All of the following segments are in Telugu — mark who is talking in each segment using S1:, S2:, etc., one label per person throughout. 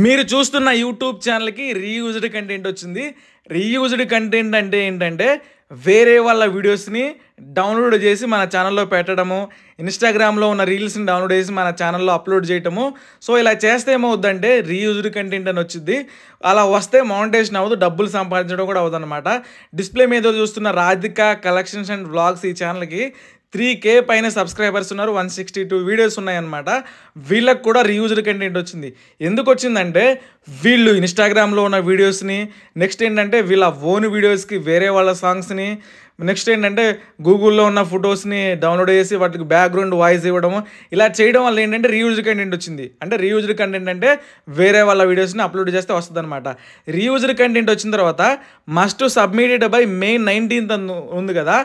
S1: మీరు చూస్తున్న యూట్యూబ్ ఛానల్‌కి రీయూజ్డ్ కంటెంట్ వచ్చింది. రీయూజ్డ్ కంటెంట్ అంటే ఏంటంటే, వేరే వాళ్ళ వీడియోస్‌ని డౌన్‌లోడ్ చేసి మన ఛానల్‌లో పెట్టడము, ఇన్‌స్టాగ్రామ్‌లో ఉన్న రీల్స్‌ని డౌన్‌లోడ్ చేసి మన ఛానల్‌లో అప్‌లోడ్ చేయటము. సో, ఇలా చేస్తే ఏమవుద్దంటే రీయూజ్డ్ కంటెంట్ అని వచ్చిద్ది. అలా వస్తే మానిటైజేషన్ అవ్వదు, డబ్బులు సంపాదించడం కూడా అవ్వదనమాట. డిస్‌ప్లే మీద చూస్తున్న రాధిక కలెక్షన్స్ అండ్ వ్లాగ్స్ ఈ ఛానల్‌కి 3K పైన సబ్స్క్రైబర్స్ ఉన్నారు. 162 వీడియోస్ ఉన్నాయన్నమాట. వీళ్ళకి కూడా రీయూజ్డ్ కంటెంట్ వచ్చింది. ఎందుకు వచ్చిందంటే, వీళ్ళు ఇన్‌స్టాగ్రామ్‌లో ఉన్న వీడియోస్‌ని, నెక్స్ట్ ఏంటంటే వీళ్ళ ఓన్ వీడియోస్‌కి వేరే వాళ్ళ సాంగ్స్‌ని, నెక్స్ట్ ఏంటంటే గూగుల్లో ఉన్న ఫొటోస్‌ని డౌన్‌లోడ్ చేసి వాటికి బ్యాక్‌గ్రౌండ్ వాయిస్ ఇవ్వడము. ఇలా చేయడం వల్ల ఏంటంటే రీయూజ్డ్ కంటెంట్ వచ్చింది. అంటే రీయూజ్డ్ కంటెంట్ అంటే వేరే వాళ్ళ వీడియోస్‌ని అప్‌లోడ్ చేస్తే వస్తదనమాట. రీయూజ్డ్ కంటెంట్ వచ్చిన తర్వాత must submitted by May 19th ఉంది కదా!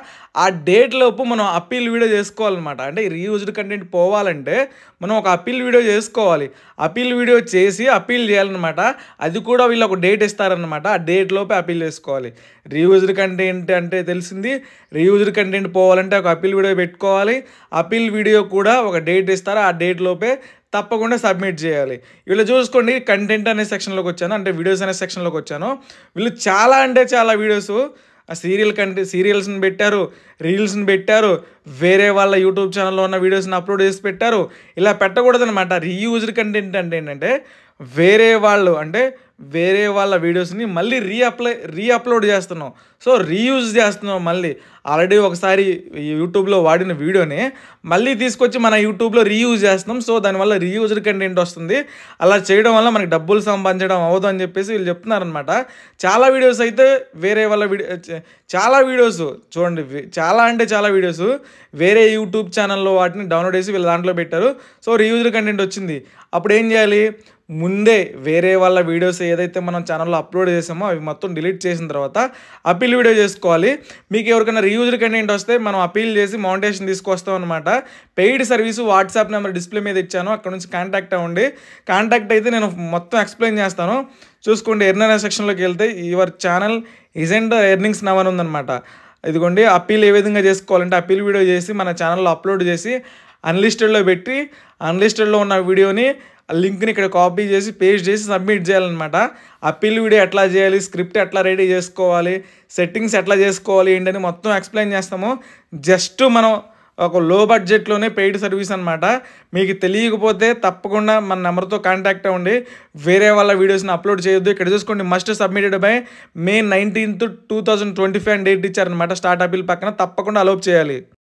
S1: ఆ డేట్ లోపు మనం అప్పీల్ వీడియో చేసుకోవాలన్నమాట. అంటే రీయూజ్డ్ కంటెంట్ పోవాలంటే మనం ఒక అప్పీల్ వీడియో చేసుకోవాలి. అప్పీల్ వీడియో చేసి అప్పీల్ చేయాలన్నమాట. అది కూడా వీళ్ళు ఒక డేట్ ఇస్తారన్నమాట. ఆ డేట్ లోపే అప్పీల్ చేసుకోవాలి. రీయూజ్డ్ కంటెంట్ అంటే తెలిసింది. రీయూజ్డ్ కంటెంట్ పోవాలంటే ఒక అప్పీల్ వీడియో పెట్టుకోవాలి. అప్పీల్ వీడియో కూడా ఒక డేట్ ఇస్తారు. ఆ డేట్ లోపే తప్పకుండా సబ్మిట్ చేయాలి. వీళ్ళు చూసుకోండి, కంటెంట్ అనే సెక్షన్లోకి వచ్చాను, అంటే వీడియోస్ అనే సెక్షన్లోకి వచ్చాను. వీళ్ళు చాలా అంటే చాలా వీడియోస్ ఆ సీరియల్స్ని పెట్టారు, రీల్స్ని పెట్టారు, వేరే వాళ్ళ యూట్యూబ్ ఛానల్లో ఉన్న వీడియోస్ని అప్లోడ్ చేసి పెట్టారు. ఇలా పెట్టకూడదనమాట. రీయూజ్డ్ కంటెంట్ అంటే ఏంటంటే వేరే వాళ్ళ వీడియోస్ని మళ్ళీ రీఅప్లోడ్ చేస్తున్నాం. సో రీయూజ్ చేస్తున్నాం. మళ్ళీ ఆల్రెడీ ఒకసారి యూట్యూబ్లో వాడిన వీడియోని మళ్ళీ తీసుకొచ్చి మన యూట్యూబ్లో రీయూజ్ చేస్తున్నాం. సో దానివల్ల రీయూజ్డ్ కంటెంట్ వస్తుంది. అలా చేయడం వల్ల మనకి డబ్బులు సంపాదించడం అవ్వదు అని చెప్పేసి వీళ్ళు చెప్తున్నారనమాట. చాలా వీడియోస్ అయితే వేరే వాళ్ళ చాలా వీడియోస్ చూడండి, చాలా అంటే చాలా వీడియోస్ వేరే యూట్యూబ్ ఛానల్లో వాటిని డౌన్లోడ్ చేసి వీళ్ళ దాంట్లో పెట్టారు. సో రీయూజ్డ్ కంటెంట్ వచ్చింది. అప్పుడు ఏం చేయాలి? ముందే వేరే వాళ్ళ వీడియోస్ ఏదైతే మనం ఛానల్లో అప్లోడ్ చేసామో అవి మొత్తం డిలీట్ చేసిన తర్వాత అప్పీల్ వీడియో చేసుకోవాలి. మీకు ఎవరికైనా రీయూజ్డ్ కంటెంట్ వస్తే మనం అప్పీల్ చేసి మానిటైజేషన్ తీసుకొస్తాం అనమాట. Paid service WhatsApp number display మీద ఇచ్చాను, అక్కడ నుంచి కాంటాక్ట్ అవ్వండి. కాంటాక్ట్ అయితే నేను మొత్తం ఎక్స్ప్లెయిన్ చేస్తాను. చూసుకోండి, ఎర్న్ అనే సెక్షన్లోకి వెళ్తే your channel isn't earnings now అని ఉందన్నమాట. ఇదిగోండి, అప్పీల్ ఏ విధంగా చేసుకోవాలంటే అప్పీల్ వీడియో చేసి మన ఛానల్లో అప్లోడ్ చేసి అన్లిస్టెడ్లో పెట్టి, అన్లిస్టెడ్లో ఉన్న వీడియోని లింక్ని ఇక్కడ కాపీ చేసి పేస్ట్ చేసి సబ్మిట్ చేయాలన్నమాట. అప్పీల్ వీడియో ఎట్లా చేయాలి, స్క్రిప్ట్ ఎట్లా రెడీ చేసుకోవాలి, సెట్టింగ్స్ ఎట్లా చేసుకోవాలి ఏంటని మొత్తం ఎక్స్ప్లెయిన్ చేస్తాము. జస్ట్ మనం ఒక లో బడ్జెట్లోనే పెయిడ్ సర్వీస్ అనమాట. మీకు తెలియకపోతే తప్పకుండా మన నెంబర్తో కాంటాక్ట్ అవ్వండి. వేరే వాళ్ళ వీడియోస్ని అప్లోడ్ చేయొద్దు. ఇక్కడ చూసుకోండి, must submitted by May 19th 2025 date ఇచ్చారనమాట. స్టార్ట్ అప్పీల్ పక్కన తప్పకుండా అలోప్ చేయాలి.